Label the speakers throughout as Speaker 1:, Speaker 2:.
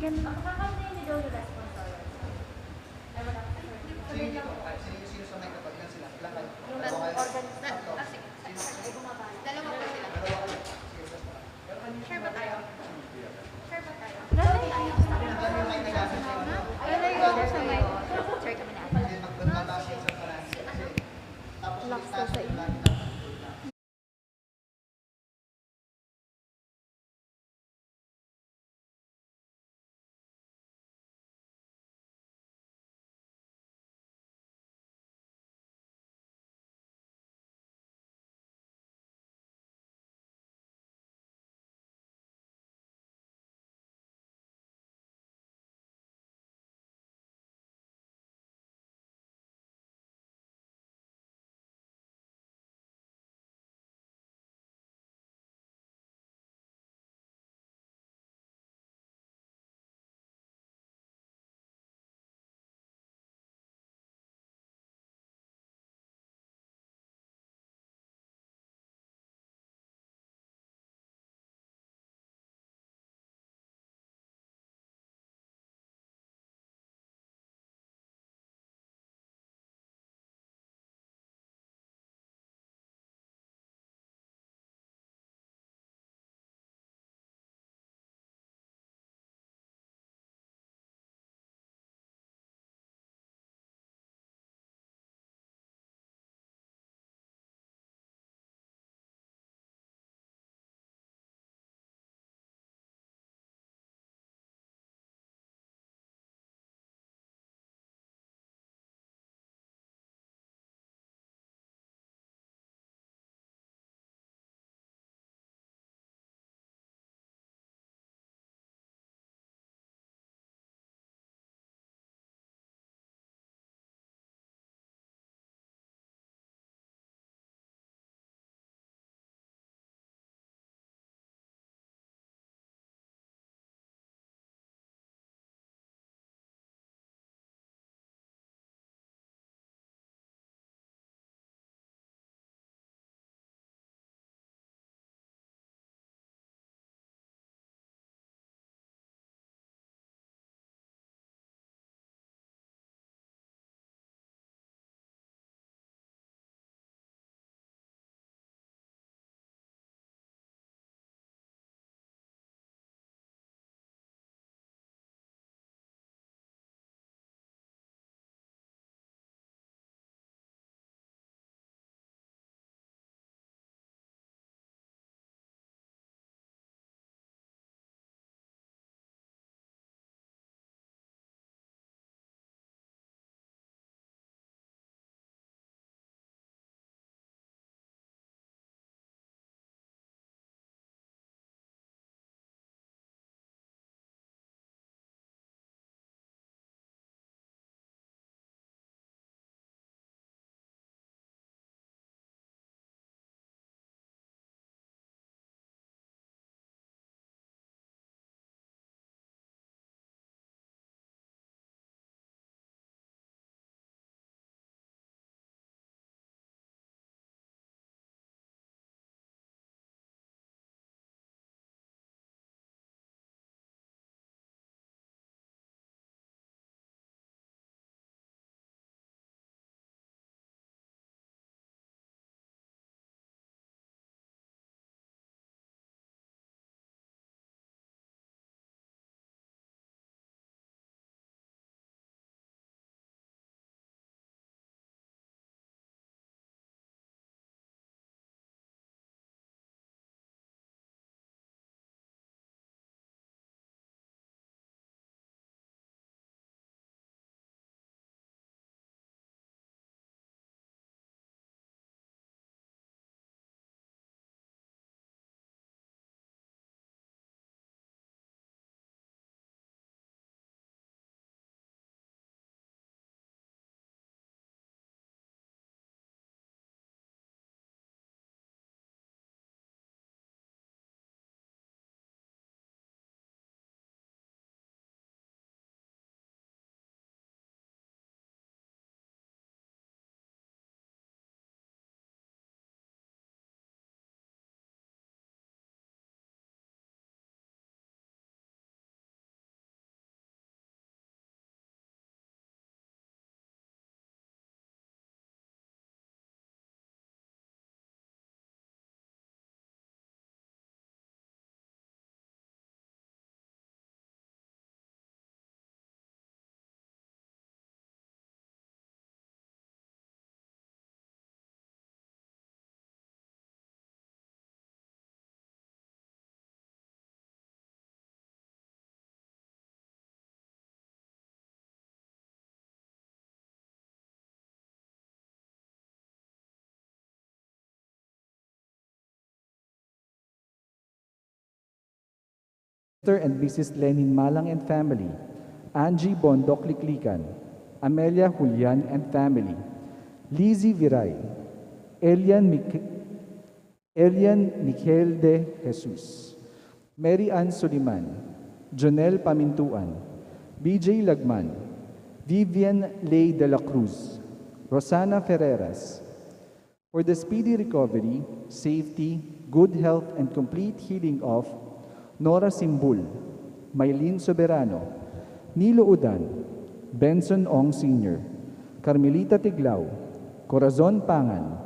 Speaker 1: Ganun.
Speaker 2: Makakanta ni Joey Responsor. Ay, wala ka.
Speaker 3: Sige dito, sino sa may kapag lang sila. Lakad.
Speaker 2: Yung
Speaker 3: Dalawa kayo.
Speaker 2: organization.
Speaker 3: Tatlo.
Speaker 2: Sige. Ay, bumaba.
Speaker 4: Dalawa po sila.
Speaker 3: Dalawa kayo. Sige, basta. Pero kanina
Speaker 4: Share ba tayo? Share ba tayo?
Speaker 1: Lalay.
Speaker 3: Yan yung may nagasan sa ano.
Speaker 1: Lalay ako sa may.
Speaker 2: Sir kami na.
Speaker 3: Kasi magtataas yung sa parang. Kasi tapos
Speaker 1: Relax
Speaker 3: ligtas
Speaker 1: daw sa
Speaker 3: yung
Speaker 1: inyo.
Speaker 3: lagi
Speaker 1: Mr. and Mrs. Lenin Malang and family, Angie Bondok Liklikan, Amelia Julian and family, Lizzie Viray, Elian Michael de Jesus, Mary Ann Suliman, Jonel Pamintuan, BJ Lagman, Vivian Ley de la Cruz, Rosana Ferreras, for the speedy recovery, safety, good health, and complete healing of Nora Simbul, Maylene Soberano, Nilo Udan, Benson Ong Sr., Carmelita Tiglao, Corazon Pangan,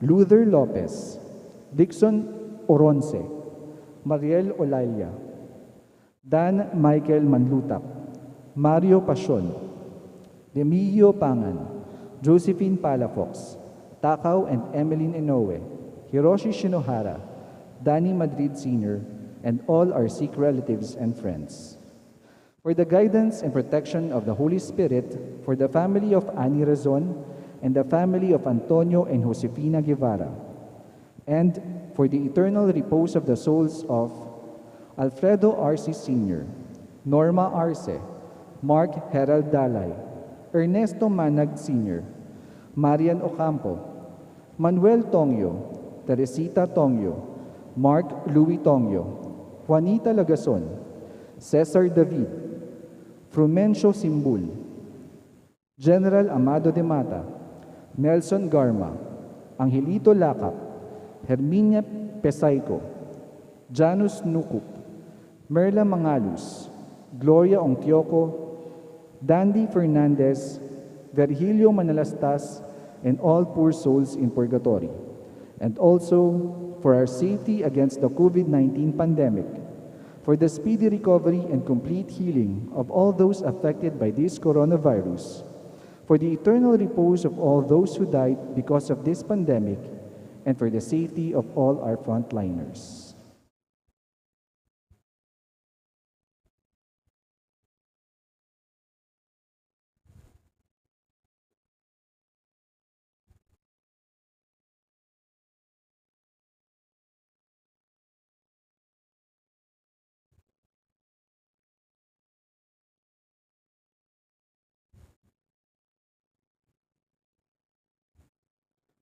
Speaker 1: Luther Lopez, Dixon Oronce, Mariel Olalia, Dan Michael Manlutak, Mario Pasion, Remigio Pangan, Josephine Palafox, Takaw and Emeline Inoue, Hiroshi Shinohara, Danny Madrid Sr., and all our sick relatives and friends. For the guidance and protection of the Holy Spirit, for the family of Ani Razon and the family of Antonio and Josefina Guevara, and for the eternal repose of the souls of Alfredo Arce Sr., Norma Arce, Mark Herald Dalay, Ernesto Manag Sr., Marian Ocampo, Manuel Tongyo, Teresita Tongyo, Mark Louis Tongyo, Juanita Lagason, Cesar David, Frumencio Simbul, General Amado de Mata, Nelson Garma, Angelito Lacap, Herminia Pesayco, Janus Nukup, Merla Mangalus, Gloria Ongtioco, Dandy Fernandez, Virgilio Manalastas, and all poor souls in purgatory, and also for our safety against the COVID-19 pandemic, for the speedy recovery and complete healing of all those affected by this coronavirus, for the eternal repose of all those who died because of this pandemic, and for the safety of all our frontliners.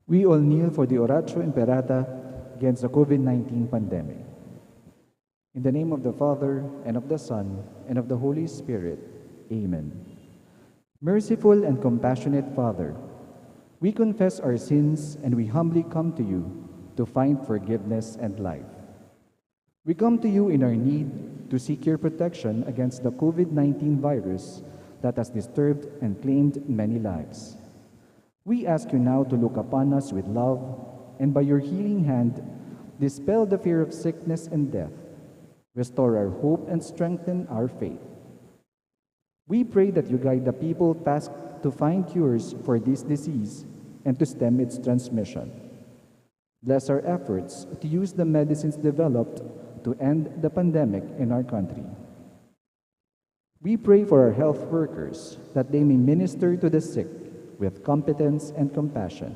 Speaker 1: We all kneel for the Oratio Imperata against the COVID-19 pandemic. In the name of the Father, and of the Son, and of the Holy Spirit. Amen. Merciful and compassionate Father, we confess our sins and we humbly come to you to find forgiveness and life. We come to you in our need to seek your protection against the COVID-19 virus that has disturbed and claimed many lives. We ask you now to look upon us with love, and by your healing hand, dispel the fear of sickness and death, restore our hope, and strengthen our faith. We pray that you guide the people tasked to find cures for this disease and to stem its transmission. Bless our efforts to use the medicines developed to end the pandemic in our country. We pray for our health workers that they may minister to the sick with competence and compassion.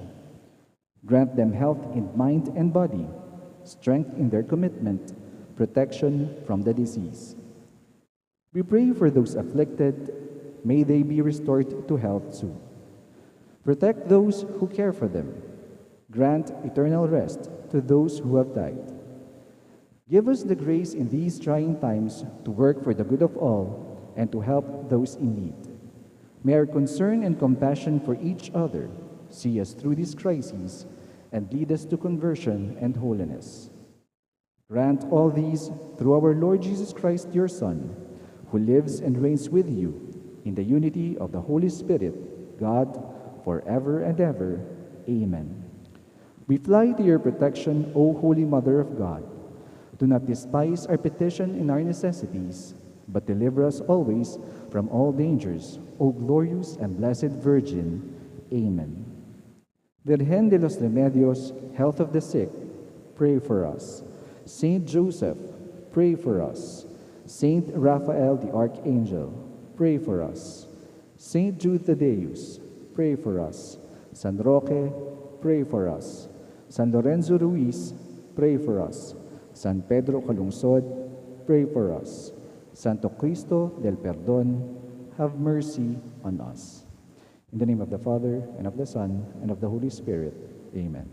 Speaker 1: Grant them health in mind and body, strength in their commitment, protection from the disease. We pray for those afflicted, may they be restored to health soon. Protect those who care for them. Grant eternal rest to those who have died. Give us the grace in these trying times to work for the good of all and to help those in need. May our concern and compassion for each other see us through these crises and lead us to conversion and holiness. Grant all these through our Lord Jesus Christ, your Son, who lives and reigns with you in the unity of the Holy Spirit, God, forever and ever. Amen. We fly to your protection, O Holy Mother of God. Do not despise our petition in our necessities, but deliver us always from all dangers, O glorious and blessed Virgin. Amen. Virgen de los Remedios, health of the sick, pray for us. Saint Joseph, pray for us. Saint Raphael the Archangel, pray for us. Saint Jude Thaddeus, pray for us. San Roque, pray for us. San Lorenzo Ruiz, pray for us. San Pedro Calungsod, pray for us. Santo Cristo del Perdón, have mercy on us. In the name of the Father, and of the Son, and of the Holy Spirit. Amen.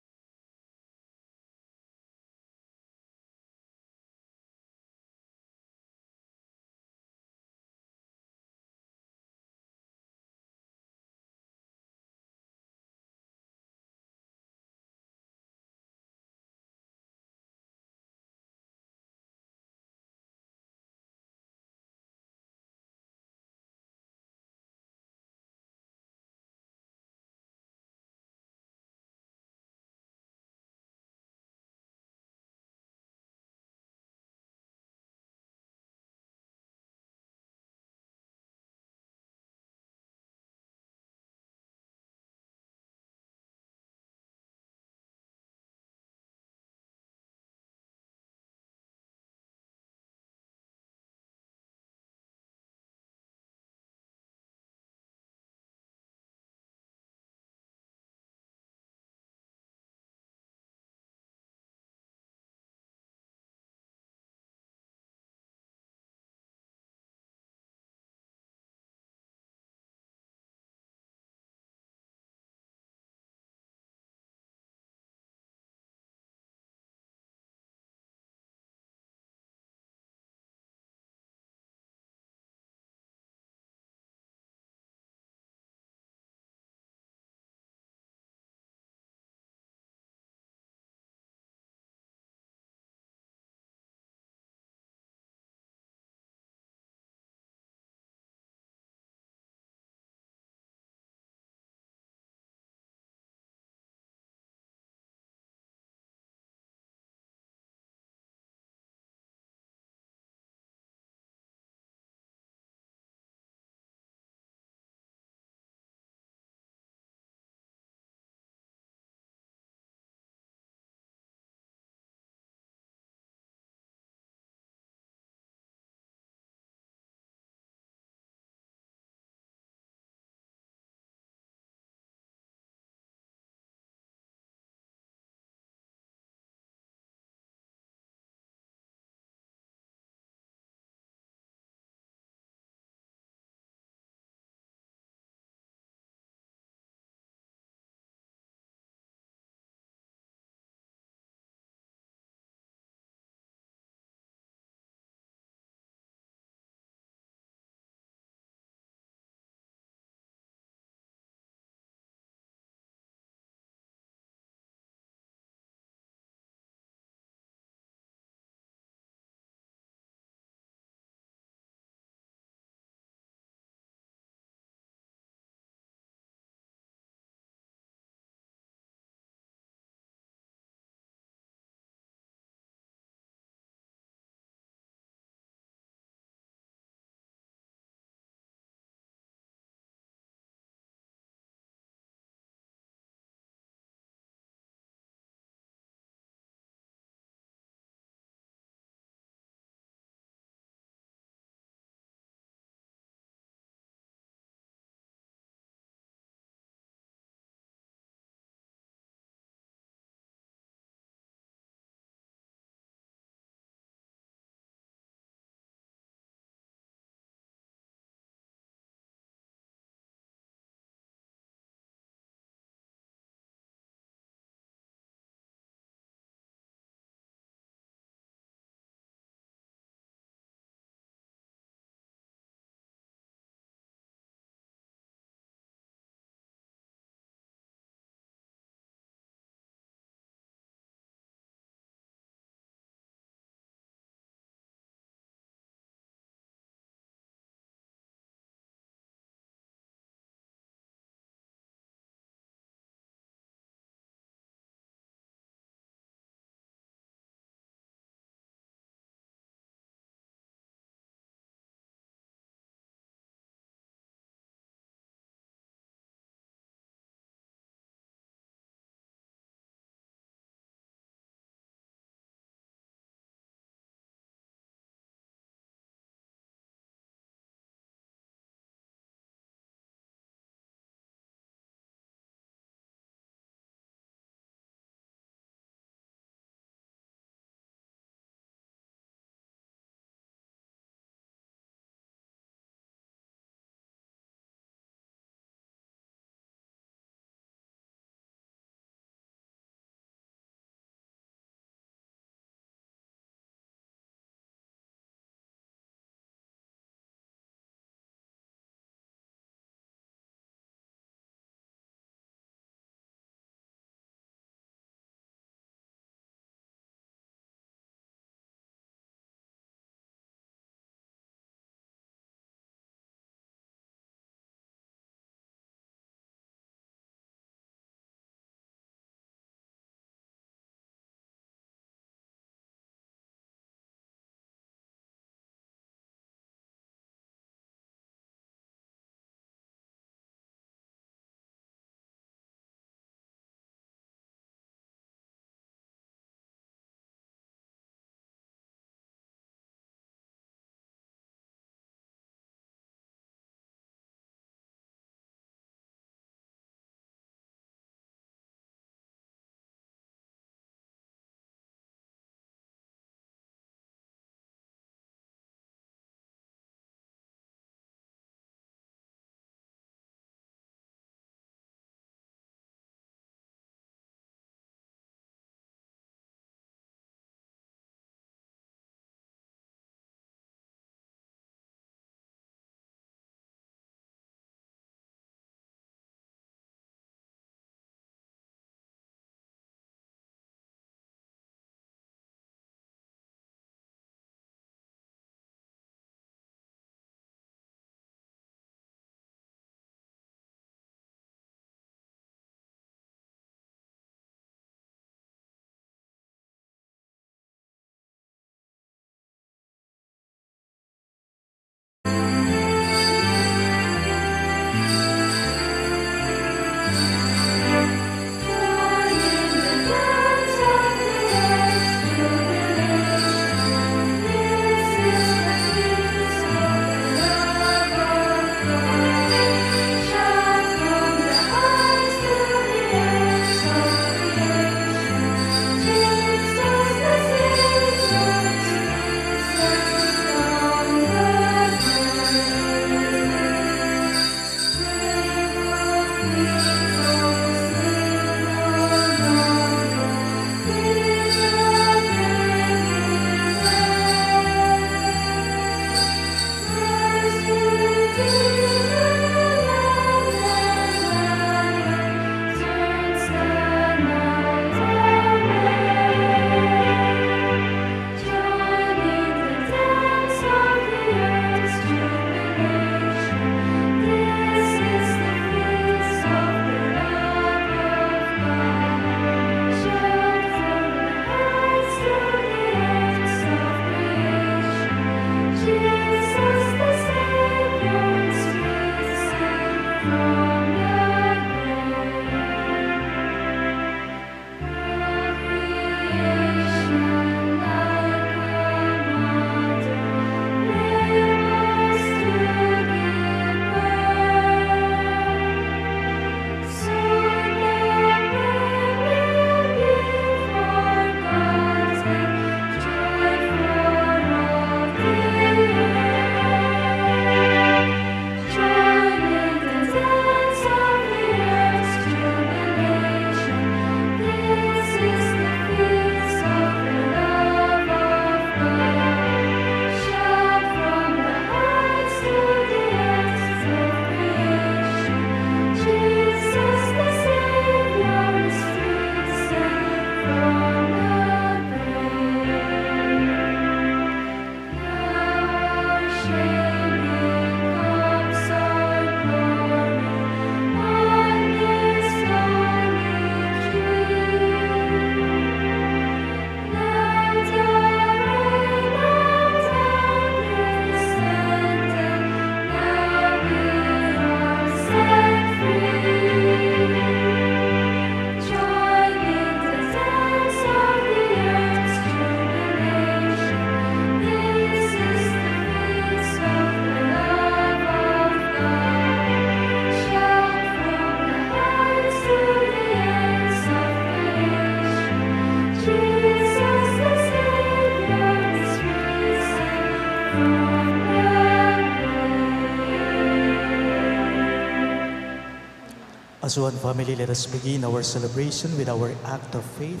Speaker 5: As one family, let us begin our celebration with our act of faith.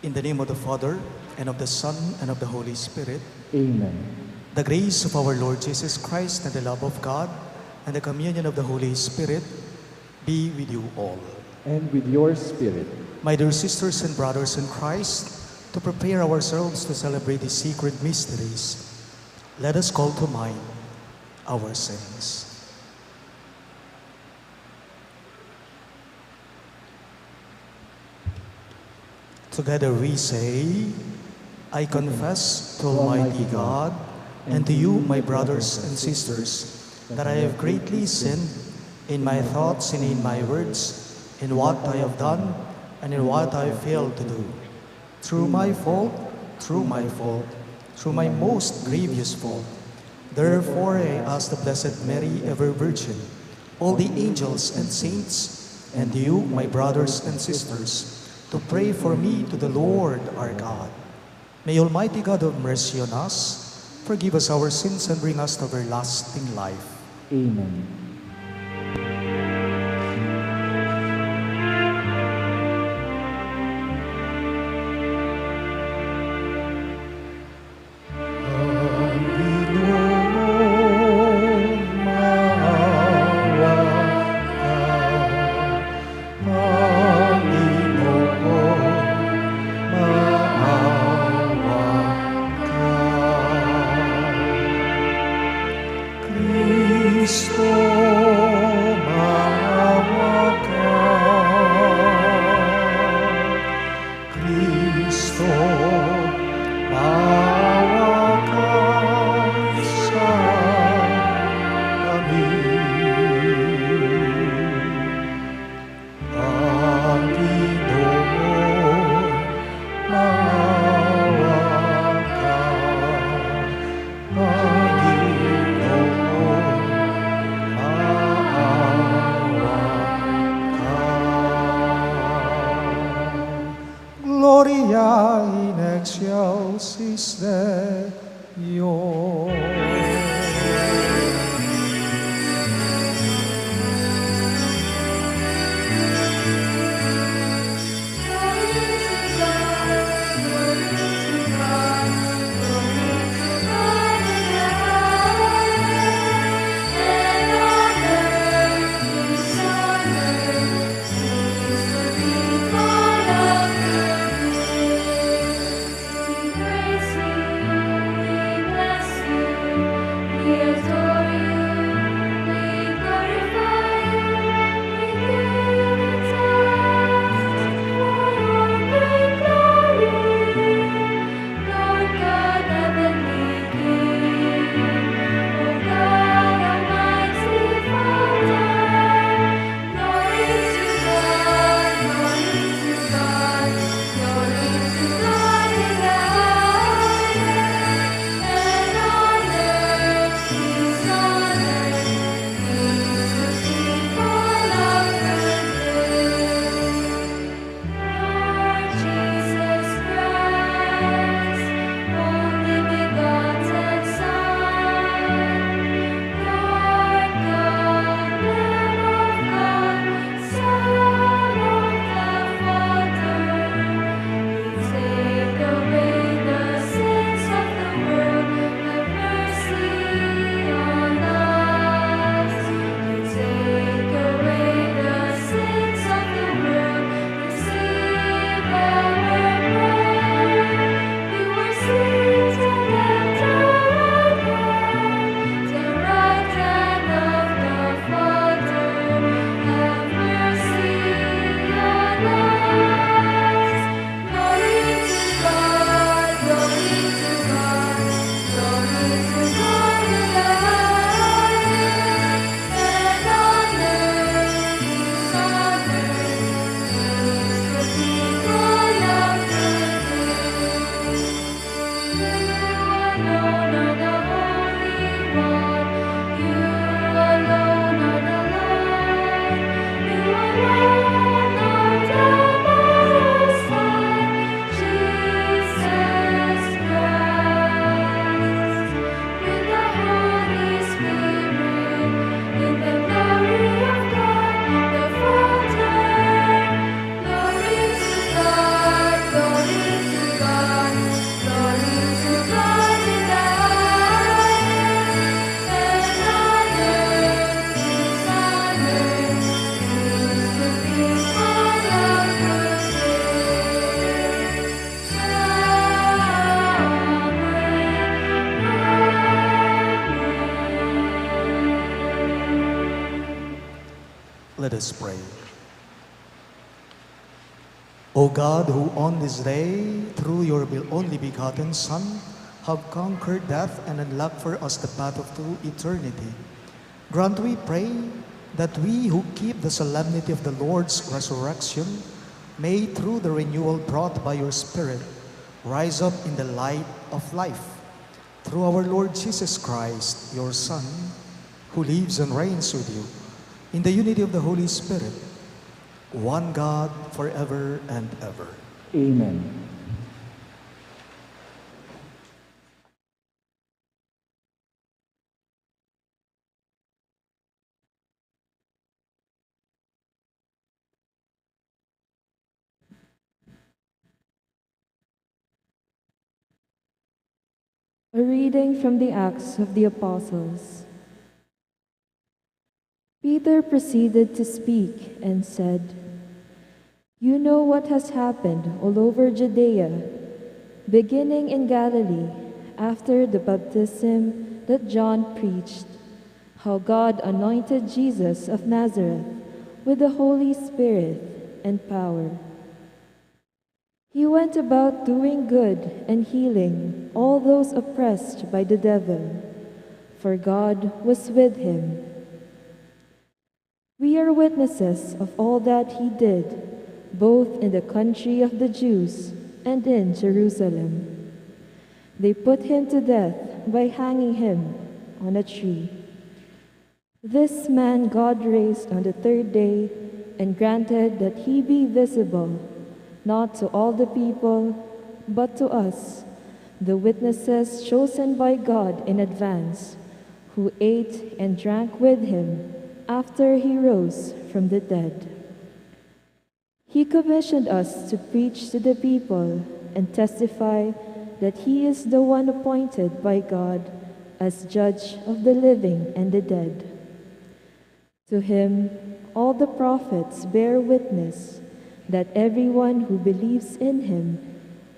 Speaker 5: In the name of the Father, and of the Son, and of the Holy Spirit.
Speaker 1: Amen.
Speaker 5: The grace of our Lord Jesus Christ and the love of God and the communion of the Holy Spirit be with you all.
Speaker 1: And with your spirit.
Speaker 5: My dear sisters and brothers in Christ, to prepare ourselves to celebrate these sacred mysteries, let us call to mind our sins. Together we say, I confess to Almighty God and to you, my brothers and sisters, that I have greatly sinned in my thoughts and in my words, in what I have done and in what I have failed to do. Through my fault, through my most grievous fault. Therefore I ask the Blessed Mary, ever Virgin, all the angels and saints, and you, my brothers and sisters, to pray for me to the Lord our God. May Almighty God have mercy on us, forgive us our sins, and bring us to everlasting life.
Speaker 1: Amen.
Speaker 5: Let us pray. O God, who on this day, through your only begotten Son, have conquered death and unlocked for us the path of true eternity, grant, we pray, that we who keep the solemnity of the Lord's resurrection may, through the renewal brought by your Spirit, rise up in the light of life. Through our Lord Jesus Christ, your Son, who lives and reigns with you, in the unity of the Holy Spirit, one God, forever and ever.
Speaker 1: Amen.
Speaker 6: A reading from the Acts of the Apostles. Peter proceeded to speak and said, "You know what has happened all over Judea, beginning in Galilee, after the baptism that John preached, how God anointed Jesus of Nazareth with the Holy Spirit and power. He went about doing good and healing all those oppressed by the devil, for God was with him. We are witnesses of all that he did, both in the country of the Jews and in Jerusalem. They put him to death by hanging him on a tree. This man God raised on the third day and granted that he be visible, not to all the people, but to us, the witnesses chosen by God in advance, who ate and drank with him after he rose from the dead. He commissioned us to preach to the people and testify that he is the one appointed by God as judge of the living and the dead. To him, all the prophets bear witness that everyone who believes in him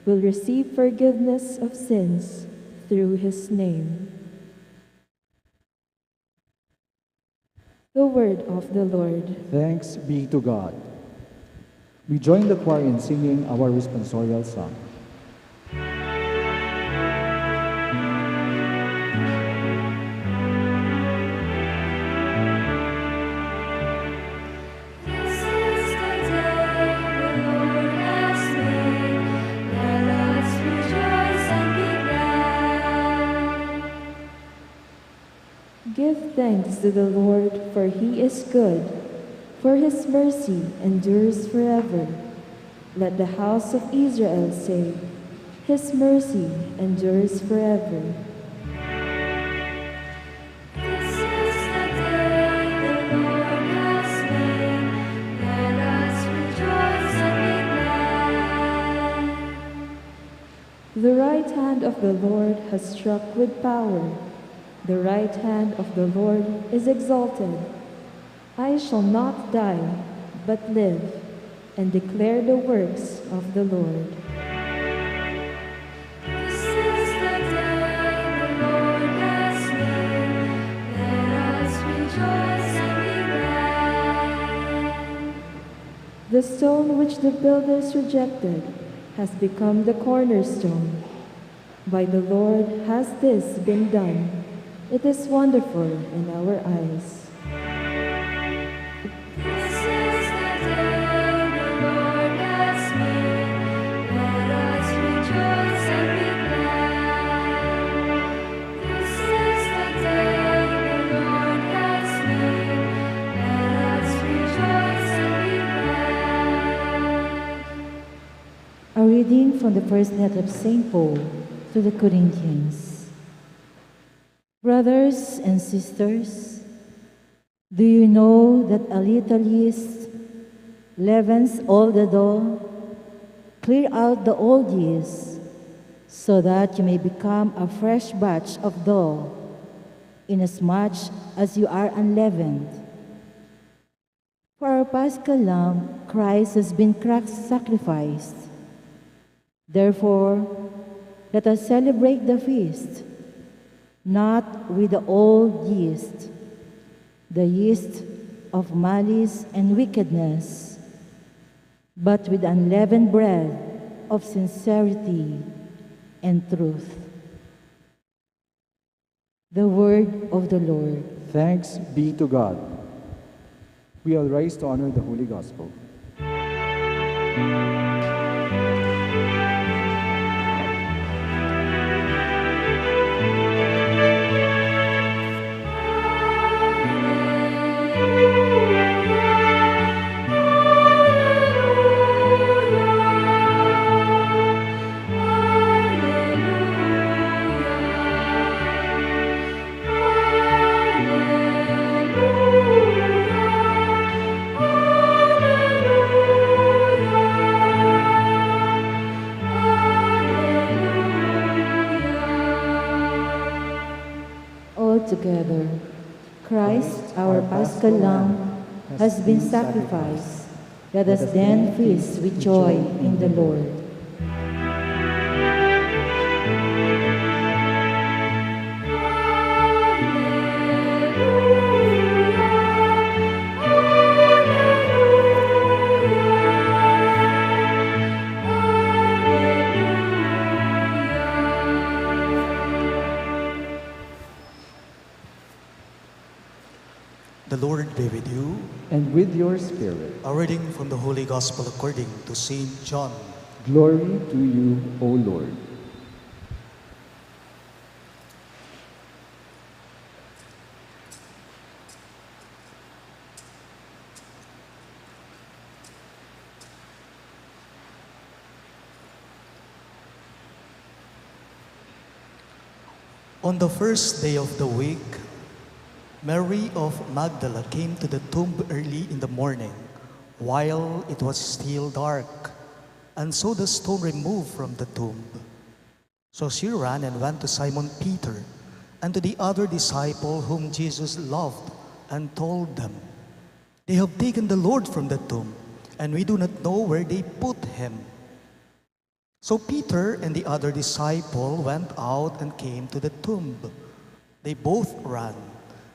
Speaker 6: will receive forgiveness of sins through his name." The word of the Lord.
Speaker 1: Thanks be to God. We join the choir in singing our responsorial song.
Speaker 2: This is the day the Lord has made. Let us rejoice and be glad.
Speaker 6: Give thanks to the Lord, for he is good, for his mercy endures forever. Let the house of Israel say, his mercy endures forever.
Speaker 2: This is the day the Lord has made. Let us rejoice and be glad.
Speaker 6: The right hand of the Lord has struck with power. The right hand of the Lord is exalted. I shall not die, but live, and declare the works of the Lord.
Speaker 2: This is the day the Lord has made. Let us rejoice and be glad.
Speaker 6: The stone which the builders rejected has become the cornerstone. By the Lord has this been done. It is wonderful in our eyes.
Speaker 2: This is the day the Lord has made. Let us rejoice and be glad. This is the day the Lord has made. Let us rejoice and be glad.
Speaker 7: A reading from the first letter of St. Paul to the Corinthians. Brothers and sisters, do you know that a little yeast leavens all the dough? Clear out the old yeast, so that you may become a fresh batch of dough, inasmuch as you are unleavened. For our Paschal Lamb, Christ has been sacrificed. Therefore, let us celebrate the feast, not with the old yeast, the yeast of malice and wickedness, but with unleavened bread of sincerity and truth. The word of the Lord.
Speaker 1: Thanks be to God. We all rise to honor the Holy Gospel.
Speaker 7: Together, Christ, our Paschal Lamb, has been sacrificed. Let us then feast with joy in the Lord.
Speaker 5: The Lord be with you.
Speaker 1: And with your spirit,
Speaker 5: A reading from the Holy Gospel according to Saint John.
Speaker 1: glory to you, O Lord.
Speaker 5: On the first day of the week, Mary of Magdala came to the tomb early in the morning, while it was still dark, and saw the stone removed from the tomb. So she ran and went to Simon Peter and to the other disciple whom Jesus loved, and told them, "They have taken the Lord from the tomb, and we do not know where they put him." So Peter and the other disciple went out and came to the tomb. They both ran,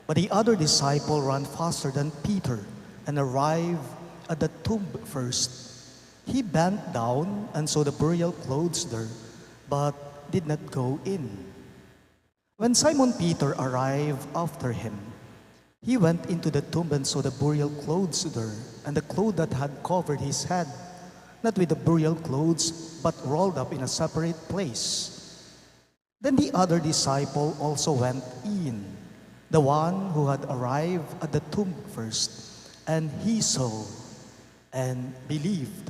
Speaker 5: but the other disciple ran faster than Peter and arrived at the tomb first. He bent down and saw the burial clothes there, but did not go in. When Simon Peter arrived after him, he went into the tomb and saw the burial clothes there, and the cloth that had covered his head, not with the burial clothes, but rolled up in a separate place. Then the other disciple also went in, the one who had arrived at the tomb first, and he saw and believed.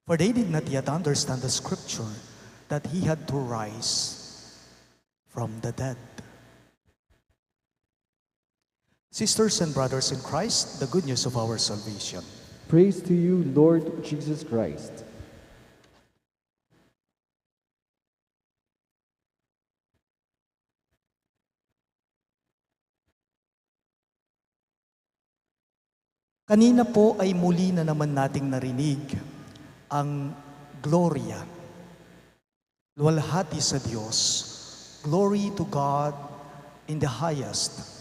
Speaker 5: For they did not yet understand the scripture that he had to rise from the dead. Sisters and brothers in Christ, the good news of our salvation.
Speaker 1: Praise to you, Lord Jesus Christ.
Speaker 5: Kanina po ay muli na naman nating narinig ang Gloria. Luwalhati sa Diyos. Glory to God in the highest.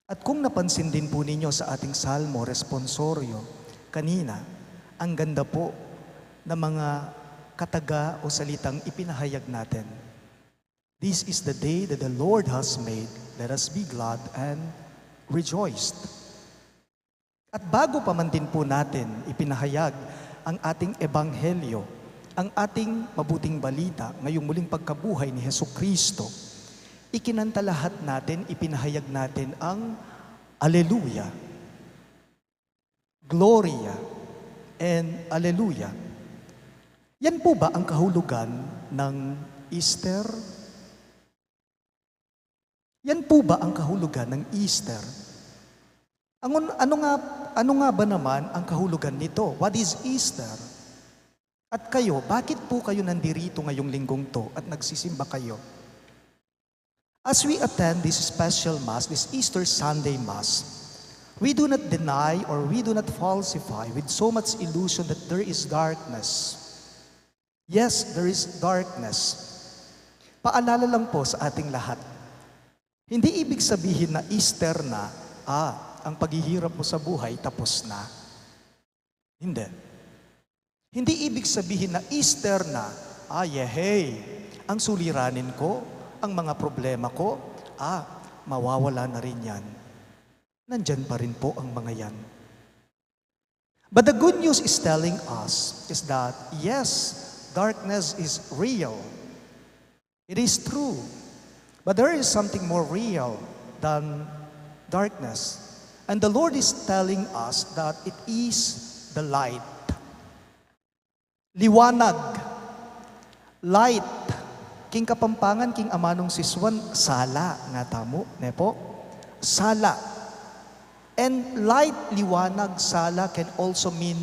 Speaker 5: At kung napansin din po ninyo sa ating salmo, responsorio, kanina, ang ganda po ng mga kataga o salitang ipinahayag natin. This is the day that the Lord has made. Let us be glad and rejoiced. At bago pa man din po natin ipinahayag ang ating ebanghelyo, ang ating mabuting balita ngayong muling pagkabuhay ni Hesukristo, ikinanta lahat natin, ipinahayag natin ang Alleluia, Gloria, and Alleluia. Yan po ba ang kahulugan ng Easter? Yan po ba ang kahulugan ng Easter? Ano nga ba naman ang kahulugan nito? What is Easter? At kayo, bakit po kayo nandirito ngayong linggong to at nagsisimba kayo? As we attend this special Mass, this Easter Sunday Mass, we do not deny or we do not falsify with so much illusion that there is darkness. Yes, there is darkness. Paalala lang po sa ating lahat. Hindi ibig sabihin na Easter na, ang paghihirap mo sa buhay tapos na. Hindi. Hindi ibig sabihin na Easter na, hey, ang suliranin ko, ang mga problema ko, mawawala na rin yan. Nandyan pa rin po ang mga yan. But the good news is telling us is that, yes, darkness is real. It is true. But there is something more real than darkness. And the Lord is telling us that it is the light. Liwanag. Light. King Kapampangan, King Amanong Siswan, sala nga tamo, nepo? Sala. And light, liwanag, sala can also mean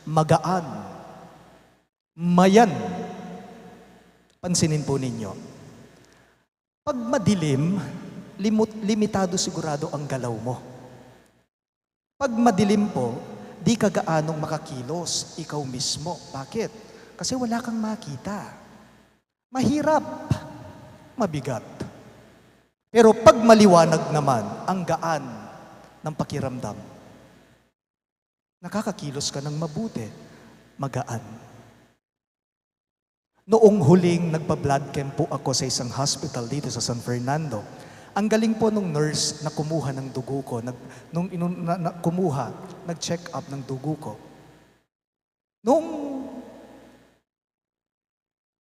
Speaker 5: magaan. Mayan. Pansinin po ninyo. Pag madilim, limitado sigurado ang galaw mo. Pag madilim po, di ka gaanong makakilos, ikaw mismo. Bakit? Kasi wala kang makita. Mahirap, mabigat. Pero pag maliwanag naman, ang gaan ng pakiramdam, nakakakilos ka ng mabuti, magaan. Noong huling nagpa-blood camp po ako sa isang hospital dito sa San Fernando, ang galing po nung nurse na kumuha ng dugo ko, nag-check up ng dugo ko. Nung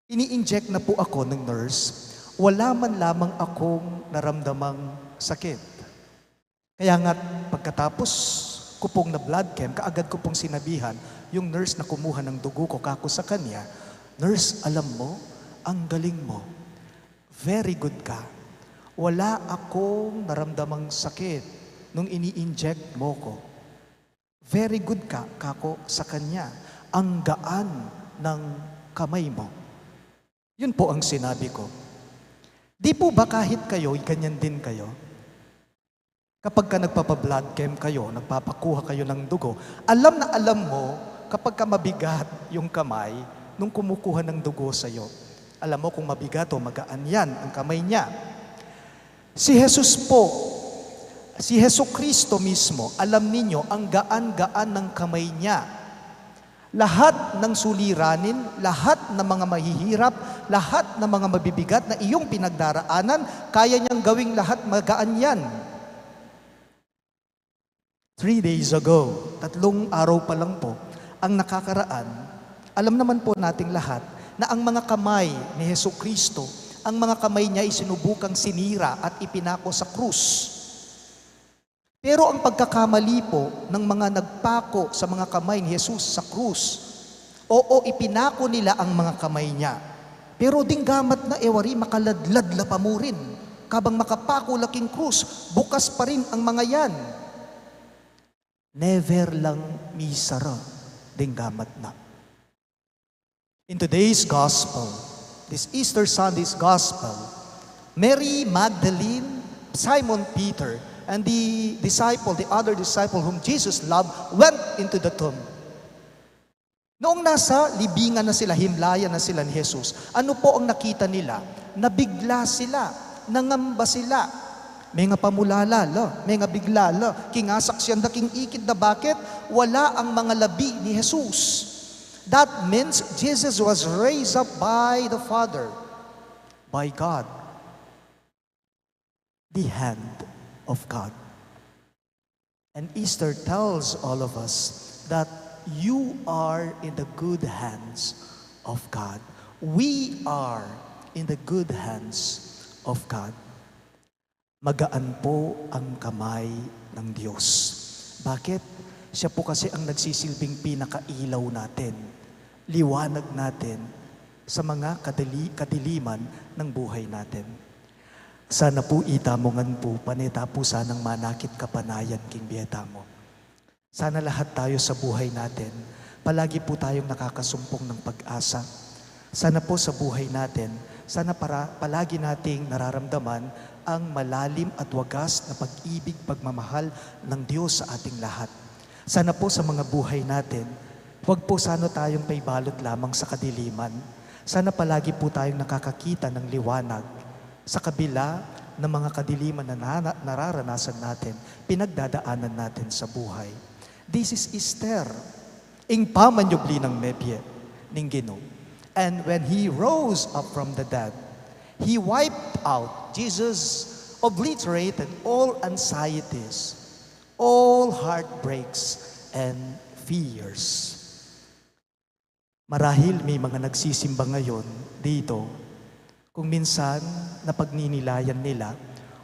Speaker 5: ini-inject na po ako ng nurse, wala man lamang akong naramdamang sakit. Kaya nga pagkatapos ko pong na blood camp, kaagad ko pong sinabihan yung nurse na kumuha ng dugo ko, kako sa kanya, "Nurse, alam mo, ang galing mo. Very good ka. Wala akong naramdamang sakit nung ini-inject mo ko. Very good ka, kako sa kanya. Ang gaan ng kamay mo." Yun po ang sinabi ko. Di po ba kahit kayo, ganyan din kayo? Kapag ka nagpapa-blood camp kayo, nagpapakuha kayo ng dugo, alam na alam mo kapag ka mabigat yung kamay nung kumukuha ng dugo sa'yo. Alam mo kung mabigat o magaan yan ang kamay niya. Si Jesus po, si Jesucristo mismo, alam ninyo, ang gaan-gaan ng kamay niya. Lahat ng suliranin, lahat ng mga mahihirap, lahat ng mga mabibigat na iyong pinagdaraanan, kaya niyang gawing lahat magaan yan. 3 days ago, 3 araw pa lang po, ang nakakaraan, alam naman po nating lahat na ang mga kamay ni Jesucristo, ang mga kamay niya ay sinubukang sinira at ipinako sa krus. Pero ang pagkakamali po ng mga nagpako sa mga kamay ni Jesus sa krus, oo, ipinako nila ang mga kamay niya. Pero dinggamat na ewari, makaladlad la pa mo rin. Kabang makapako laking krus, bukas pa rin ang mga yan. Never lang misara, dinggamat na. In today's gospel, this Easter Sunday's gospel, Mary Magdalene, Simon Peter, and the other disciple whom Jesus loved, went into the tomb. Noong nasa libingan na sila, himlayan na sila ni Jesus, ano po ang nakita nila? Nabigla sila, nangamba sila. May nga pamulala, may nga bigla, kingasaksyan na king ikid na bakit? Wala ang mga labi ni Jesus. That means Jesus was raised up by the Father, by God. The hand of God. And Easter tells all of us that you are in the good hands of God. We are in the good hands of God. Magaan po ang kamay ng Diyos. Bakit? Siya po kasi ang nagsisilbing pinakailaw natin, liwanag natin sa mga kadiliman ng buhay natin. Sana po itamongan po, panita po sanang manakit kapanayan king biyeta mo. Sana lahat tayo sa buhay natin, palagi po tayong nakakasumpong ng pag-asa. Sana po sa buhay natin, sana palagi nating nararamdaman ang malalim at wagas na pag-ibig, pagmamahal ng Diyos sa ating lahat. Sana po sa mga buhay natin, huwag po sana tayong paibalot lamang sa kadiliman. Sana palagi po tayong nakakakita ng liwanag sa kabila ng mga kadiliman na nararanasan natin, pinagdadaanan natin sa buhay. This is Esther, ing pamanyubli ng mebye, ning Ginoo. And when He rose up from the dead, He wiped out, Jesus obliterated all anxieties, all heartbreaks, and fears. Marahil may mga nagsisimba ngayon dito, kung minsan napagninilayan nila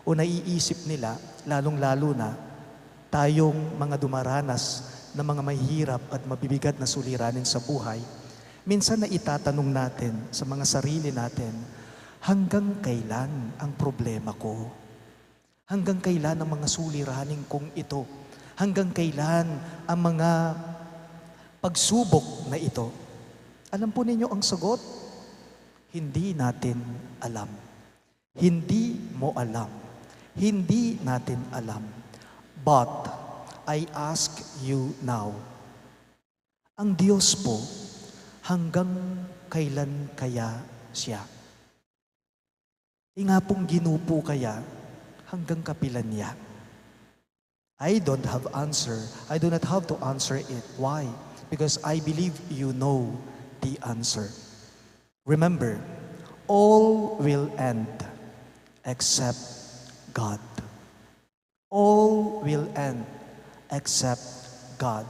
Speaker 5: o naiisip nila, lalong-lalo na tayong mga dumaranas ng mga mahirap at mabibigat na suliranin sa buhay, minsan na itatanong natin sa mga sarili natin, hanggang kailan ang problema ko? Hanggang kailan ang mga suliranin kong ito? Hanggang kailan ang mga pagsubok na ito? Alam po ninyo ang sagot? Hindi natin alam. Hindi mo alam. Hindi natin alam. But I ask you now, ang Diyos po, hanggang kailan kaya siya? Nga pong ginupo kaya, hanggang kapilan niya? I don't have answer. I do not have to answer it. Why? Because I believe you know the answer. Remember, all will end except God. All will end except God.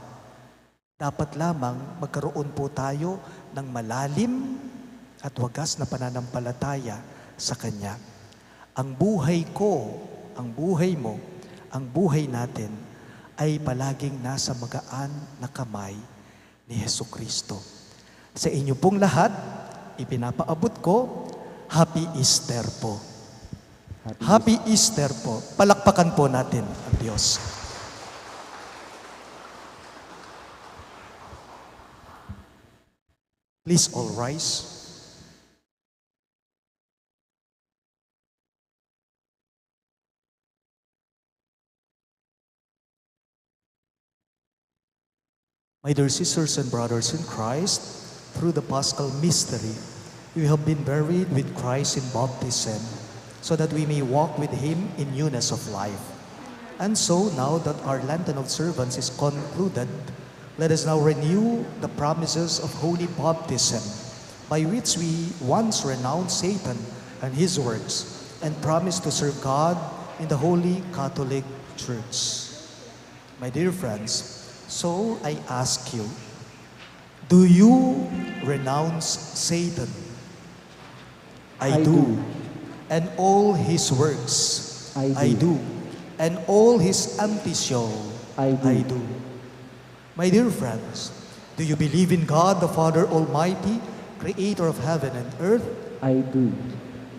Speaker 5: Dapat lamang magkaroon po tayo ng malalim at wagas na pananampalataya sa Kanya. Ang buhay ko, ang buhay mo, ang buhay natin ay palaging nasa magaan na kamay ni Jesucristo. Sa inyo pong lahat, ipinapaabot ko, Happy Easter po. Happy Easter po. Palakpakan po natin ang Diyos. Please all rise. My dear sisters and brothers in Christ, through the Paschal mystery, we have been buried with Christ in baptism, so that we may walk with Him in newness of life. And so, now that our Lenten observance is concluded, let us now renew the promises of holy baptism, by which we once renounced Satan and his works, and promised to serve God in the Holy Catholic Church. My dear friends, so I ask you, do you renounce Satan? I do. And all his works? I do. And all his ambition? I do. My dear friends, do you believe in God the Father Almighty, Creator of heaven and earth?
Speaker 1: I do.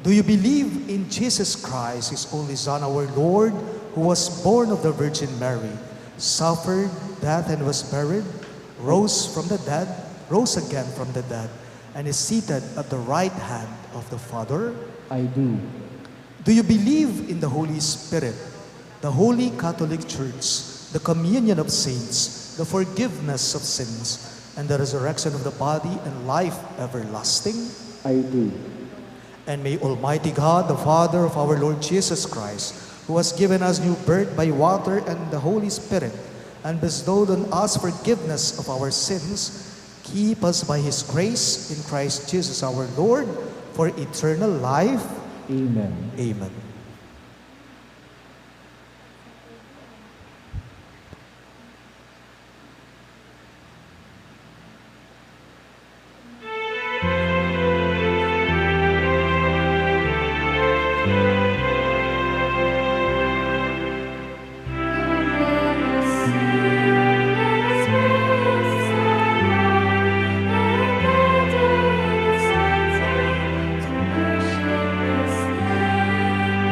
Speaker 5: Do you believe in Jesus Christ, His only Son, our Lord, who was born of the Virgin Mary, suffered death and was buried, rose again from the dead, and is seated at the right hand of the Father?
Speaker 1: I do.
Speaker 5: Do you believe in the Holy Spirit, the Holy Catholic Church, the communion of saints, the forgiveness of sins, and the resurrection of the body and life everlasting?
Speaker 1: I do.
Speaker 5: And may Almighty God, the Father of our Lord Jesus Christ, who has given us new birth by water and the Holy Spirit, and bestowed on us forgiveness of our sins, keep us by His grace in Christ Jesus our Lord, for eternal life.
Speaker 1: Amen.
Speaker 5: Amen.
Speaker 2: Worship His name.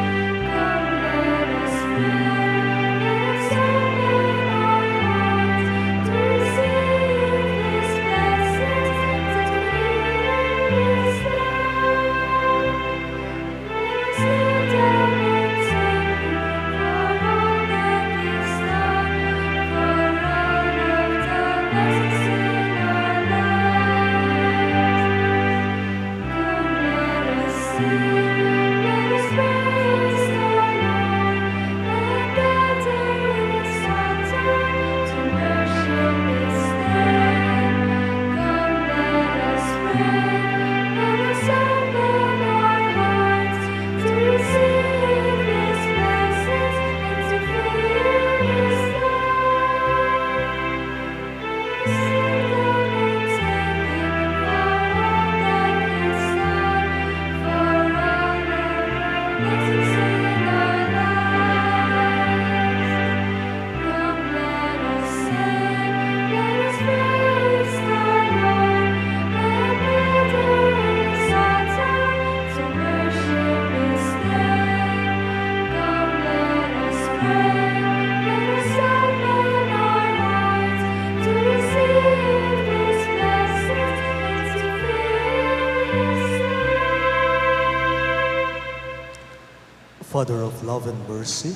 Speaker 5: Father of love and mercy,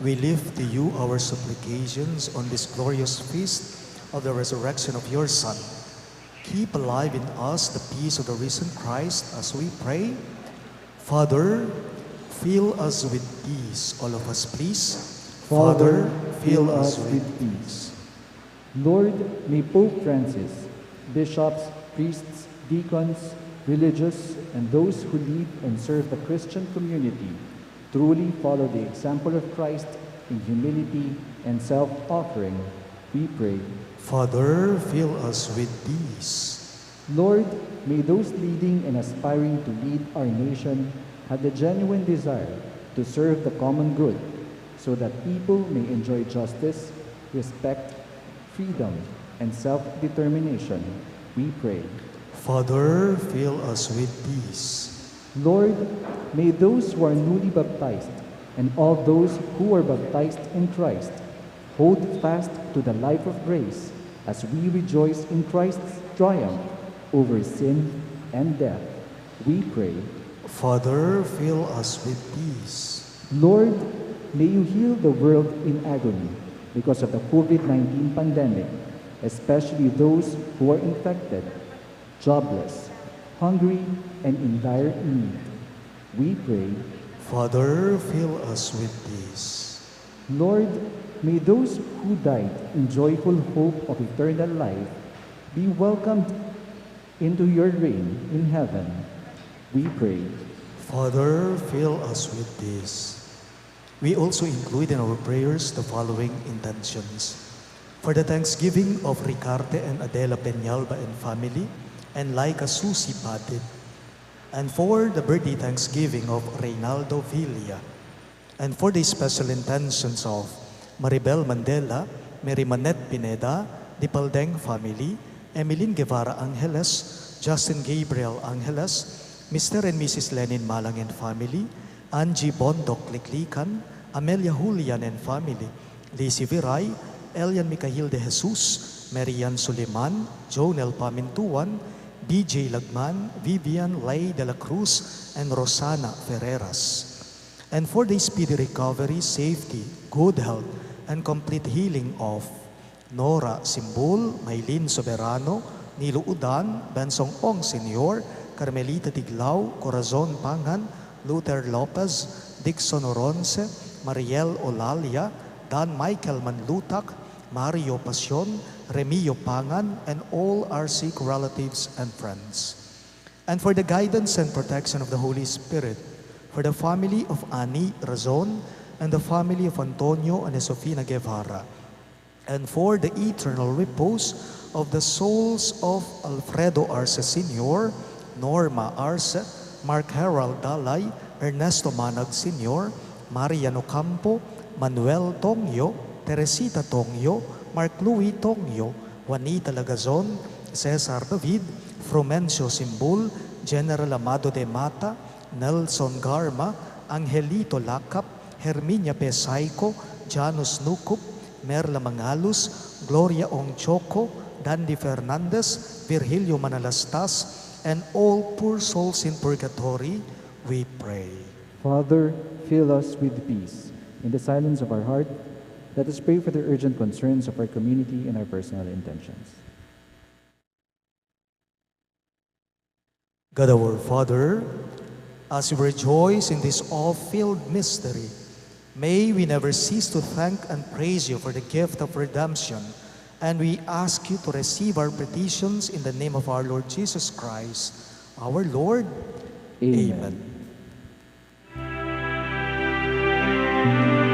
Speaker 5: we lift to you our supplications on this glorious feast of the resurrection of your Son. Keep alive in us the peace of the risen Christ as we pray. Father, fill us with peace. All of us, please.
Speaker 1: Father, fill us with peace. Lord, may Pope Francis, bishops, priests, deacons, religious, and those who lead and serve the Christian community truly follow the example of Christ in humility and self-offering, we pray.
Speaker 5: Father, fill us with peace.
Speaker 1: Lord, may those leading and aspiring to lead our nation have the genuine desire to serve the common good so that people may enjoy justice, respect, freedom, and self-determination, we pray.
Speaker 5: Father, fill us with peace.
Speaker 1: Lord, may those who are newly baptized and all those who are baptized in Christ hold fast to the life of grace as we rejoice in Christ's triumph over sin and death, we pray.
Speaker 5: Father, fill us with peace.
Speaker 1: Lord, may you heal the world in agony because of the COVID-19 pandemic, especially those who are infected, jobless, hungry, and in dire need. We pray.
Speaker 5: Father, fill us with peace.
Speaker 1: Lord, may those who died in joyful hope of eternal life be welcomed into your reign in heaven. We pray.
Speaker 5: Father, fill us with peace. We also include in our prayers the following intentions. For the thanksgiving of Ricarte and Adela Peñalba and family, and Laika Susi Patid, and for the birthday thanksgiving of Reynaldo Villa, and for the special intentions of Maribel Mandela, Mary Manette Pineda, Dipaldeng family, Emeline Guevara Angeles, Justin Gabriel Angeles, Mr. and Mrs. Lenin Malang and family, Angie Bondok Liklikan, Amelia Julian and family, Lizzie Viray, Elian Micael de Jesus, Marian Suleiman, Jonel Pamintuan, BJ Lagman, Vivian Lay de la Cruz, and Rosana Ferreras. And for the speedy recovery, safety, good health, and complete healing of Nora Simbul, Maylin Soberano, Nilo Udan, Bensong Ong Senior, Carmelita Tiglao, Corazon Pangan, Luther Lopez, Dixon Oronce, Mariel Olalia, Dan Michael Manlutak, Mario Pasion, Remio Pangan, and all our sick relatives and friends. And for the guidance and protection of the Holy Spirit, for the family of Ani Razon, and the family of Antonio and Sofina Guevara, and for the eternal repose of the souls of Alfredo Arce Sr., Norma Arce, Mark Harold Dalay, Ernesto Manag Sr., Mariano Campo, Manuel Tongyo, Teresita Tongyo, Mark Louis Tongyo, Juanita Lagazon, Cesar David, Frumencio Simbul, General Amado de Mata, Nelson Garma, Angelito Lakap, Herminia Pesaico, Janus Nukup, Merla Mangalus, Gloria Ong Choco, Dandy Fernandez, Virgilio Manalastas, and all poor souls in purgatory, we pray.
Speaker 1: Father, fill us with peace. In the silence of our heart, let us pray for the urgent concerns of our community and our personal intentions.
Speaker 5: God our Father, as we rejoice in this awe-filled mystery, may we never cease to thank and praise you for the gift of redemption, and we ask you to receive our petitions in the name of our Lord Jesus Christ, our Lord. Amen.
Speaker 2: Salva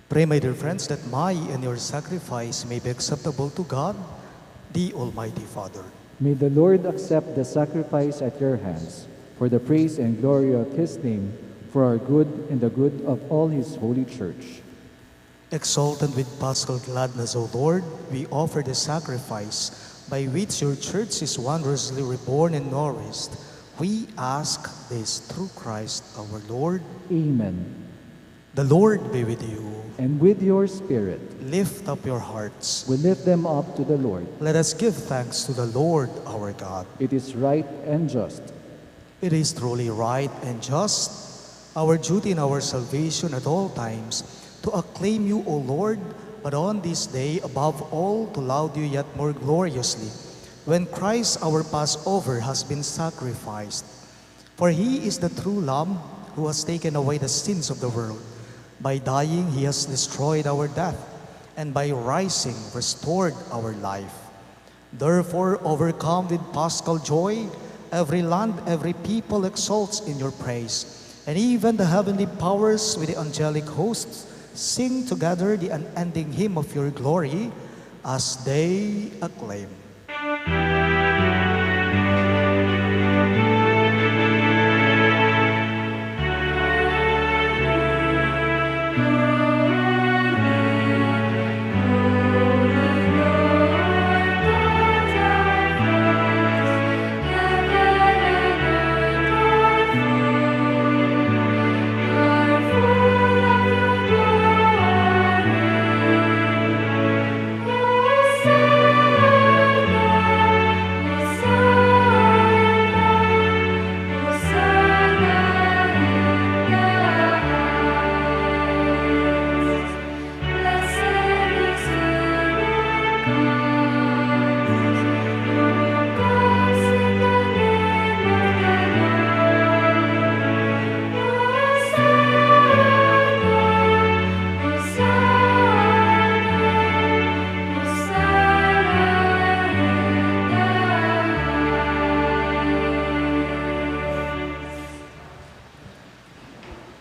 Speaker 5: Pray, my dear friends, that my and your sacrifice may be acceptable to God, the Almighty Father.
Speaker 1: May the Lord accept the sacrifice at your hands for the praise and glory of his name, for our good and the good of all his holy church.
Speaker 5: Exultant with paschal gladness, O Lord, we offer the sacrifice by which your church is wondrously reborn and nourished. We ask this through Christ our Lord.
Speaker 1: Amen.
Speaker 5: The Lord be with you.
Speaker 1: And with your spirit,
Speaker 5: Lift up your hearts.
Speaker 1: we lift them up to the Lord.
Speaker 5: Let us give thanks to the Lord our God.
Speaker 1: It is right and just.
Speaker 5: It is truly right and just, our duty and our salvation at all times, to acclaim you, O Lord, but on this day, above all, to laud you yet more gloriously, when Christ our Passover has been sacrificed. For he is the true Lamb who has taken away the sins of the world. By dying, he has destroyed our death, and by rising, restored our life. Therefore, overcome with paschal joy, every land, every people exalts in your praise, and even the heavenly powers with the angelic hosts sing together the unending hymn of your glory as they acclaim.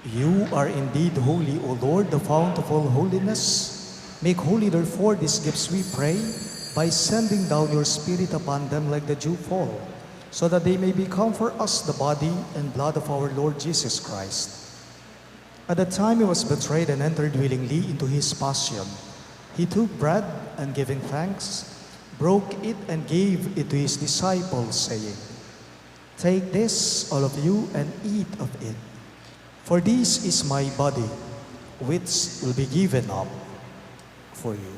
Speaker 5: You are indeed holy, O Lord, the fount of all holiness. Make holy, therefore, these gifts, we pray, by sending down your Spirit upon them like the dew fall, so that they may become for us the body and blood of our Lord Jesus Christ. At the time he was betrayed and entered willingly into his passion, he took bread and giving thanks, broke it and gave it to his disciples, saying, "Take this, all of you, and eat of it. For this is my body, which will be given up for you."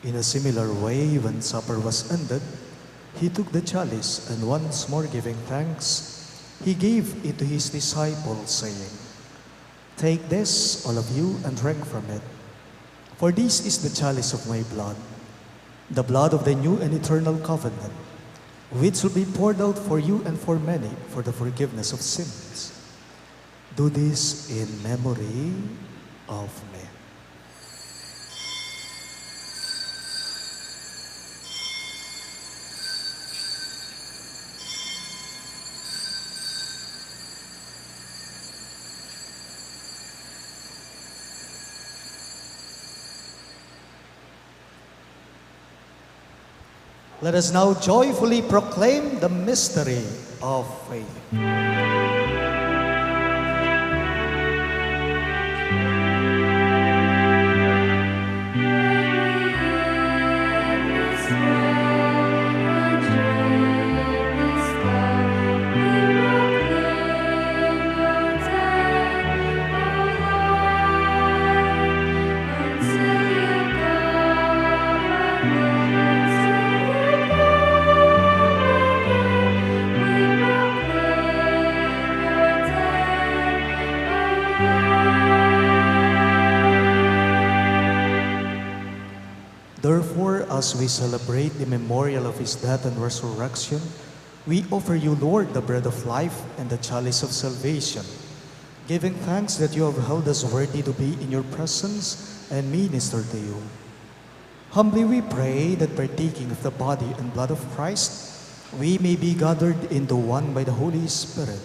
Speaker 5: In a similar way, when supper was ended, he took the chalice, and once more giving thanks, he gave it to his disciples, saying, "Take this, all of you, and drink from it. For this is the chalice of my blood, the blood of the new and eternal covenant, which will be poured out for you and for many for the forgiveness of sins. Do this in memory of me." Let us now joyfully proclaim the mystery of faith. Therefore, as we celebrate the memorial of his death and resurrection, we offer you, Lord, the bread of life and the chalice of salvation. giving thanks that you have held us worthy to be in your presence and minister to you. Humbly we pray that partaking of the body and blood of Christ, we may be gathered into one by the Holy Spirit.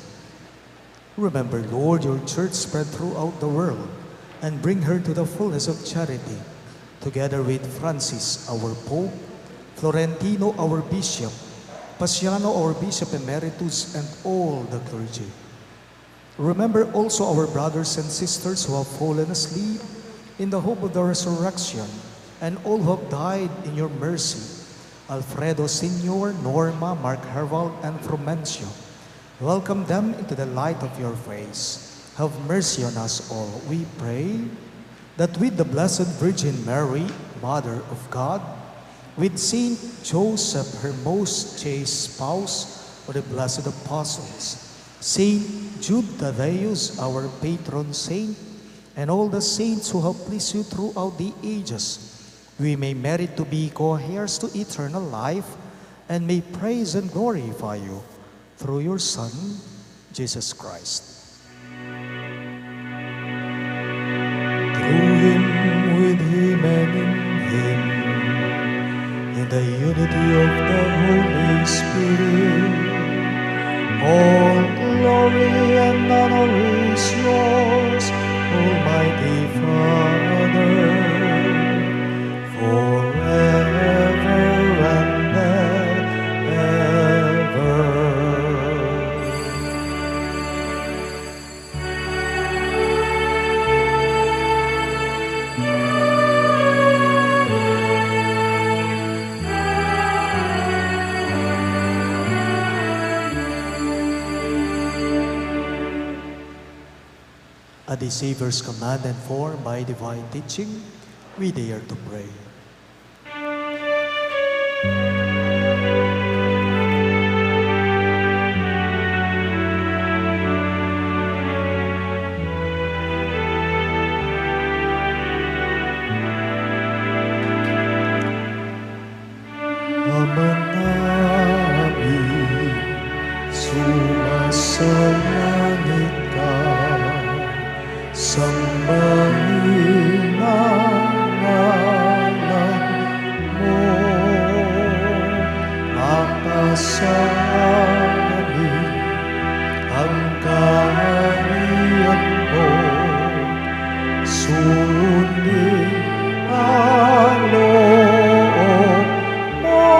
Speaker 5: Remember, Lord, your church spread throughout the world and bring her to the fullness of charity, together with Francis, our Pope, Florentino, our Bishop, Paciano, our Bishop Emeritus, and all the clergy. Remember also our brothers and sisters who have fallen asleep in the hope of the resurrection, and all who have died in your mercy. Alfredo Sr., Norma, Mark Herval, and Frumencio. Welcome them into the light of your face. Have mercy on us all, we pray, that with the Blessed Virgin Mary, Mother of God, with Saint Joseph, her most chaste spouse, with the blessed apostles, Saint Jude Thaddeus, our patron saint, and all the saints who have pleased you throughout the ages, we may merit to be co-heirs to eternal life and may praise and glorify you through your Son, Jesus Christ. Through him, with him, and in him, in the unity of the Holy Spirit, all glory and honor is yours, Almighty Father, forever and ever. At the Savior's command and formed by divine teaching, we dare to pray. Ama namin, sumasalangit ka, sambahin ang ngalan mo, mapasamin ang kaharian mo, sundin ang loob mo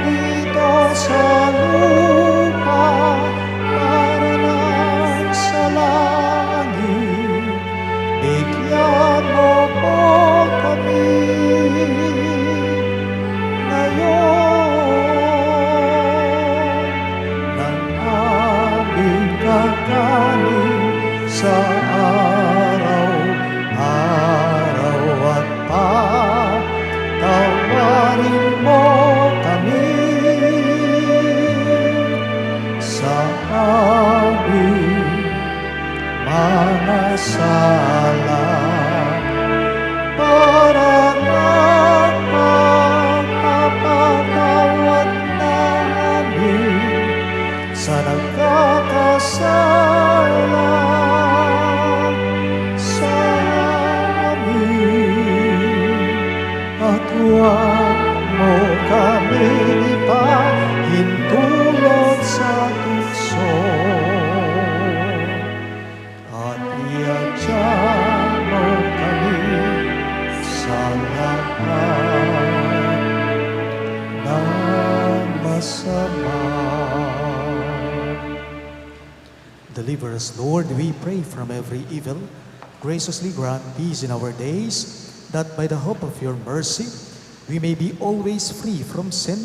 Speaker 5: dito sa lupa para lang sa langit. Bigyan mo po kami ngayon ng aming kakanin sa araw-araw at patawarin mo kami sa aming mga sala para magpapatawad namin sa nagkakasala sa amin, at huwag mo kami ipahintulot sa tukso, at iadya mo kami sa lahat ng masama. Deliver us, Lord, we pray, from every evil. Graciously grant peace in our days, that by the hope of your mercy, we may be always free from sin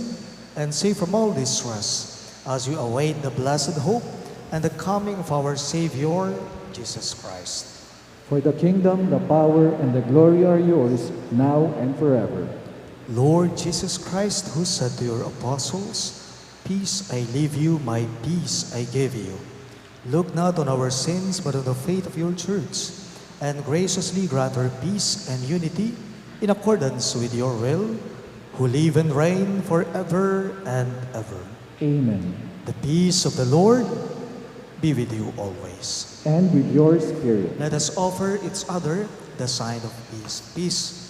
Speaker 5: and safe from all distress, as we await the blessed hope and the coming of our Savior, Jesus Christ.
Speaker 1: For the kingdom, the power, and the glory are yours, now and forever.
Speaker 5: Lord Jesus Christ, who said to your apostles, "Peace I leave you, my peace I give you," look not on our sins, but on the faith of your church, and graciously grant her peace and unity in accordance with your will, who live and reign forever and ever.
Speaker 1: Amen.
Speaker 5: The peace of the Lord be with you always.
Speaker 1: and with your spirit.
Speaker 5: Let us offer each other the sign of peace. Peace.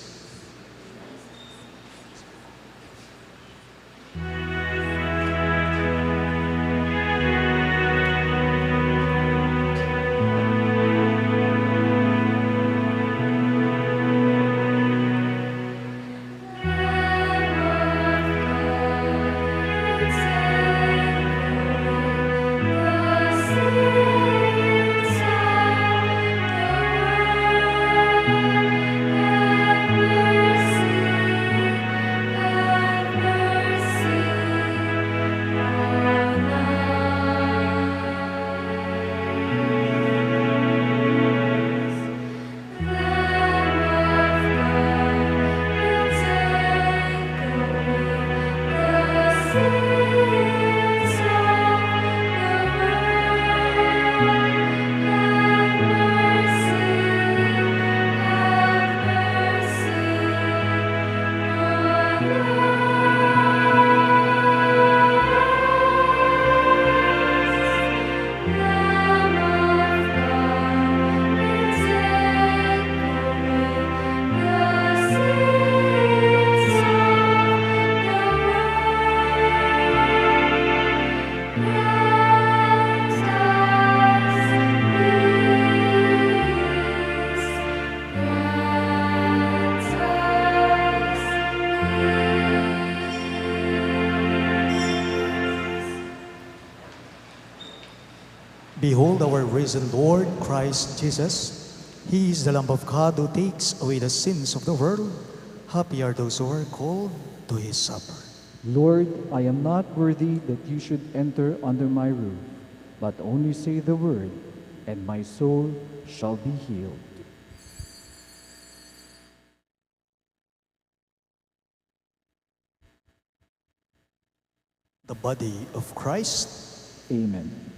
Speaker 5: Behold our risen Lord, Christ Jesus. He is the Lamb of God who takes away the sins of the world. Happy are those who are called to his supper.
Speaker 1: Lord, I am not worthy that you should enter under my roof, but only say the word, and my soul shall be healed.
Speaker 5: The body of Christ.
Speaker 1: Amen.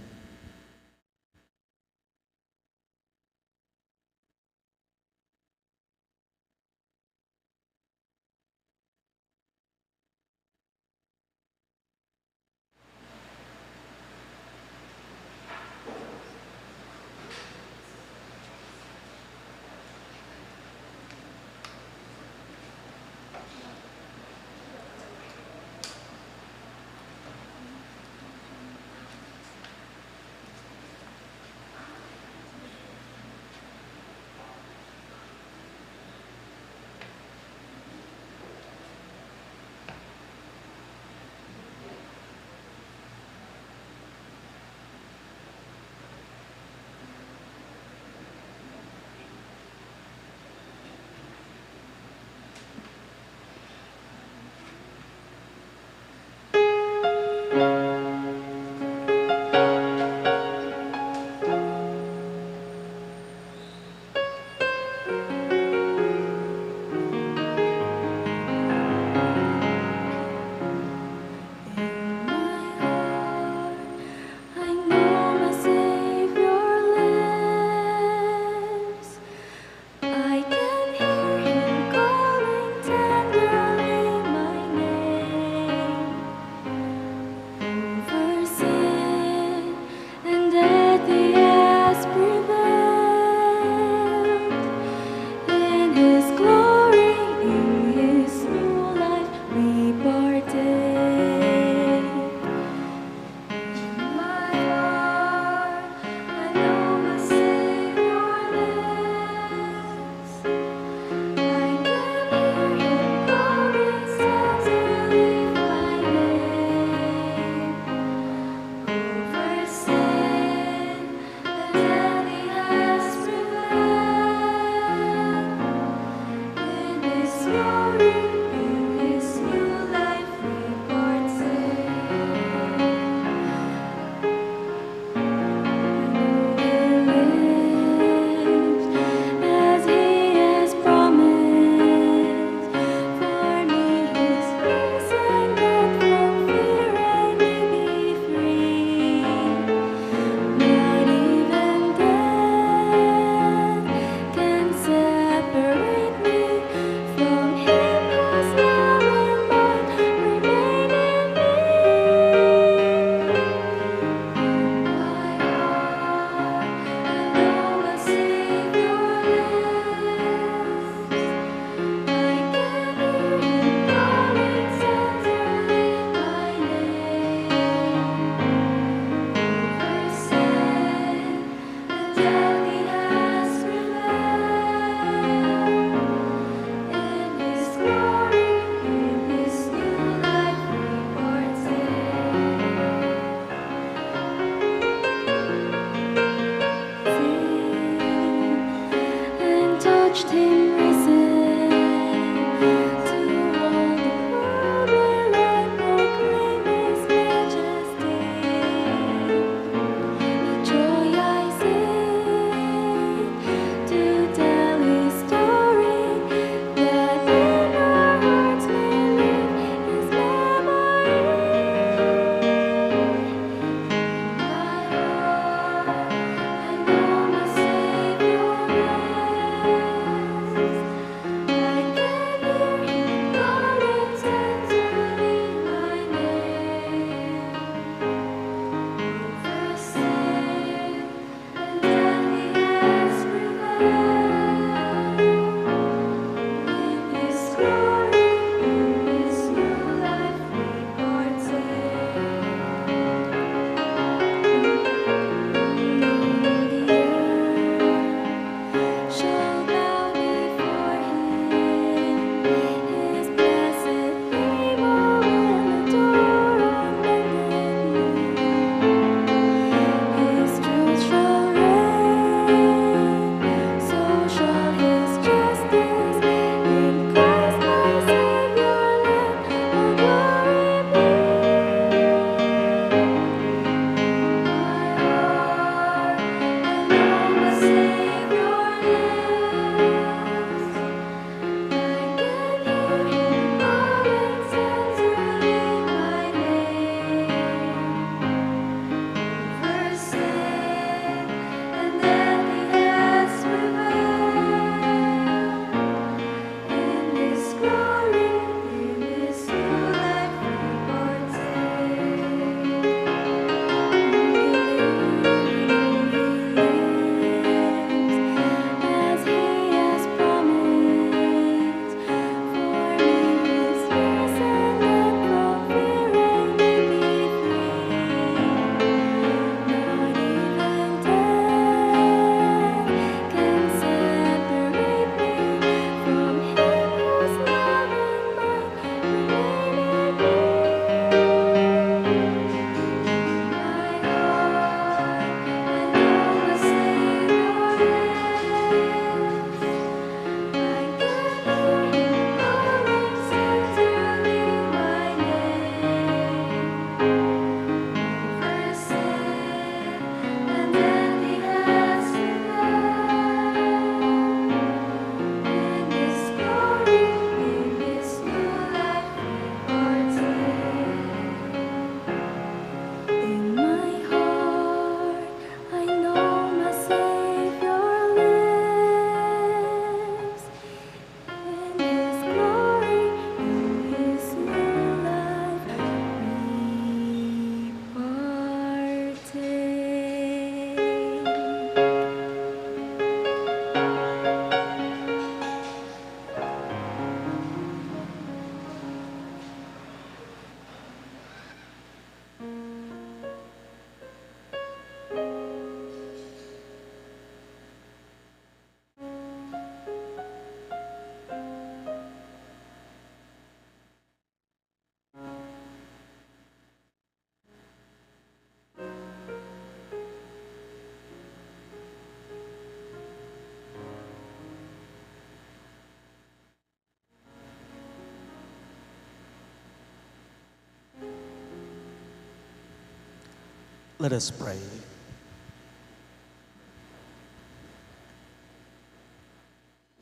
Speaker 5: Let us pray.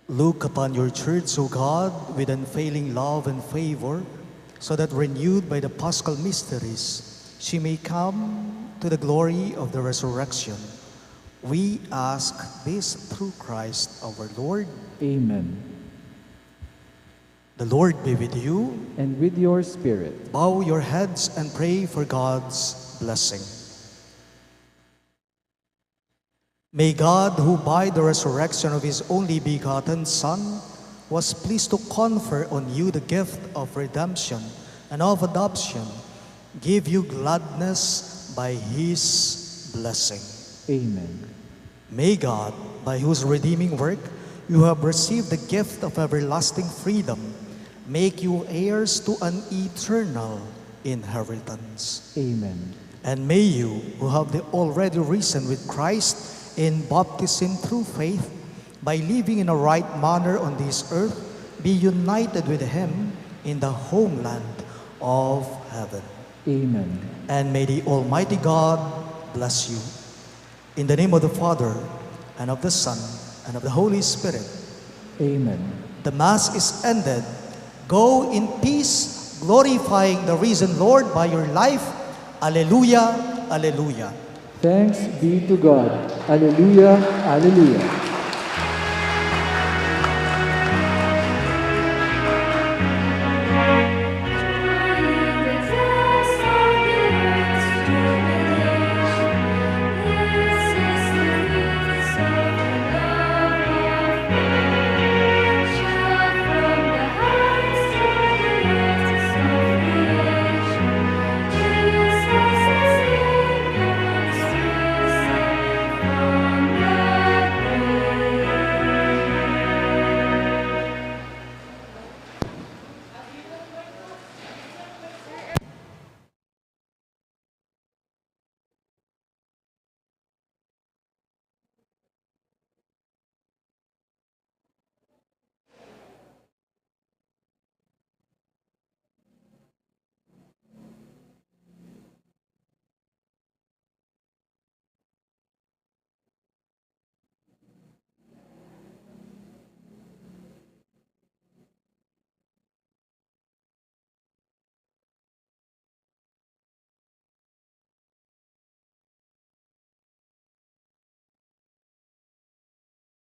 Speaker 5: Look upon your church, O God, with unfailing love and favor, so that renewed by the Paschal mysteries, she may come to the glory of the resurrection. We ask this through Christ our Lord.
Speaker 1: Amen.
Speaker 5: The Lord be with you.
Speaker 1: And with your spirit.
Speaker 5: Bow your heads and pray for God's blessing. May God, who by the resurrection of his only begotten Son was pleased to confer on you the gift of redemption and of adoption, give you gladness by his blessing.
Speaker 1: Amen.
Speaker 5: May God, by whose redeeming work you have received the gift of everlasting freedom, make you heirs to an eternal inheritance.
Speaker 1: Amen.
Speaker 5: And may you, who have already risen with Christ in baptism through faith, by living in a right manner on this earth, be united with Him in the homeland of heaven.
Speaker 1: Amen.
Speaker 5: And may the Almighty God bless you. In the name of the Father, and of the Son, and of the Holy Spirit.
Speaker 1: Amen.
Speaker 5: The Mass is ended. Go in peace, glorifying the risen Lord by your life. Alleluia, alleluia.
Speaker 1: Thanks be to God. Alleluia, alleluia.